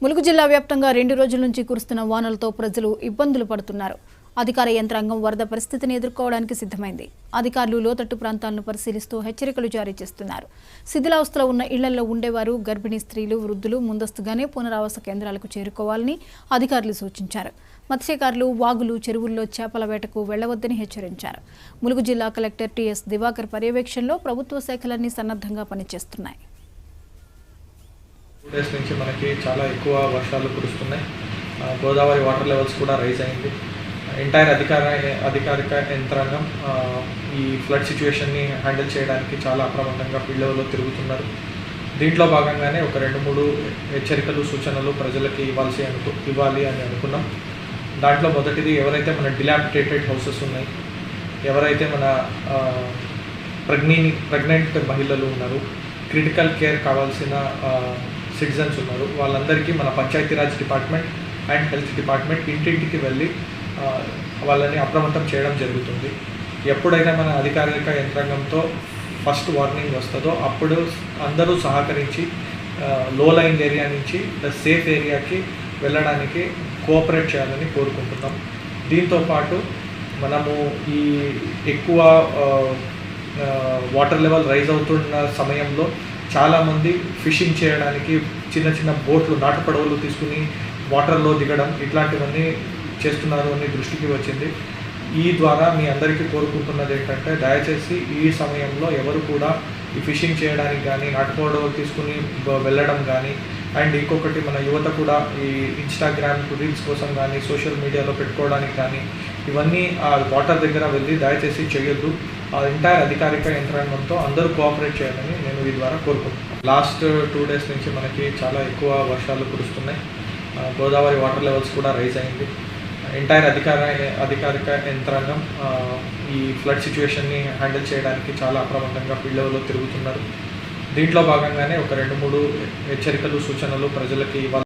ములుగు జిల్లా వ్యాప్తంగా 2 రోజుల నుంచి కురుస్తున్న వానలతో ప్రజలు ఇబ్బందులు పడుతున్నారు. అధికార యంత్రాంగం వరద పరిస్థితిని ఎదుర్కోవడానికి సిద్ధమైంది. అధికారులు లోతట్టు ప్రాంతాలను పరిశీలిస్తూ హెచ్చరికలు జారీ చేస్తున్నారు. శిథిలావస్థలో ఉన్న ఇళ్లలో ఉండేవారు, గర్భిణీ స్త్రీలు, వృద్ధులు ముందస్తుగానే పునరావాస కేంద్రాలకు చేరుకోవాలని అధికారులు సూచించారు. మత్స్యకారులు వాగులు, చెరువుల్లో చేపల వేటకు వెళ్లవద్దని హెచ్చరించారు. ములుగు జిల్లా కలెక్టర్ టిఎస్ దివాకర్ పర్యవేక్షణలో ప్రభుత్వ శాఖలన్నీ సన్నద్ధంగా పనిచేస్తున్నాయి. 2 డేస్ నుంచి మనకి చాలా ఎక్కువ వర్షాలు కురుస్తున్నాయి. గోదావరి వాటర్ లెవెల్స్ కూడా రైజ్ అయింది. ఎంటైర్ అధికారిక యంత్రాంగం ఈ ఫ్లడ్ సిచ్యువేషన్ని హ్యాండిల్ చేయడానికి చాలా అప్రమత్తంగా ఫీల్డ్ లెవెల్లో తిరుగుతున్నారు. దీంట్లో భాగంగానే ఒక 2-3 హెచ్చరికలు, సూచనలు ప్రజలకి ఇవ్వాలి అని అనుకున్నాం. దాంట్లో మొదటిది, ఎవరైతే మన డిలాపిడేటెడ్ హౌసెస్ ఉన్నాయి, ఎవరైతే మన ప్రెగ్నెంట్ మహిళలు ఉన్నారు, క్రిటికల్ కేర్ కావాల్సిన సిటిజన్స్ ఉన్నారు, వాళ్ళందరికీ మన Panchayati Raj department and health department ఇంటింటికి వెళ్ళి వాళ్ళని అప్రమత్తం చేయడం జరుగుతుంది. ఎప్పుడైతే మన అధికారిక యంత్రాంగంతో ఫస్ట్ వార్నింగ్ వస్తుందో అప్పుడు అందరూ సహకరించి లో లైన్ ఏరియా నుంచి సేఫ్ ఏరియాకి వెళ్ళడానికి కోఆపరేట్ చేయాలని కోరుకుంటున్నాం. దీంతోపాటు మనము ఈ ఎక్కువ వాటర్ లెవెల్ రైజ్ అవుతున్న సమయంలో చాలామంది ఫిషింగ్ చేయడానికి చిన్న చిన్న బోట్లు, నాటుపడవలు తీసుకుని వాటర్లో దిగడం, ఇట్లాంటివన్నీ చేస్తున్నారు అని దృష్టికి వచ్చింది. ఈ ద్వారా మీ అందరికీ కోరుకుంటున్నది ఏంటంటే, దయచేసి ఈ సమయంలో ఎవరు కూడా ఈ ఫిషింగ్ చేయడానికి కానీ, నాటుపడవలు తీసుకుని వెళ్ళడం కానీ, అండ్ ఇంకొకటి మన యువత కూడా ఈ ఇన్స్టాగ్రామ్ రీల్స్ కోసం కానీ, సోషల్ మీడియాలో పెట్టుకోవడానికి కానీ, ఇవన్నీ ఆ వాటర్ దగ్గర వెళ్ళి దయచేసి చేయొద్దు. ఆ ఎంటైర్ అధికారిక యంత్రాంగంతో అందరూ కోఆపరేట్ చేయాలని నేను ఈ ద్వారా కోరుకుంటున్నాను. లాస్ట్ 2 డేస్ నుంచి మనకి చాలా ఎక్కువ వర్షాలు కురుస్తున్నాయి. గోదావరి వాటర్ లెవెల్స్ కూడా రైజ్ అయింది. ఎంటైర్ అధికారిక యంత్రాంగం ఈ ఫ్లడ్ సిచ్యువేషన్ని హ్యాండిల్ చేయడానికి చాలా అప్రమత్తంగా ఫీల్డ్ లెవెల్లో తిరుగుతున్నారు. దీంట్లో భాగంగానే ఒక 2-3 హెచ్చరికలు, సూచనలు ప్రజలకి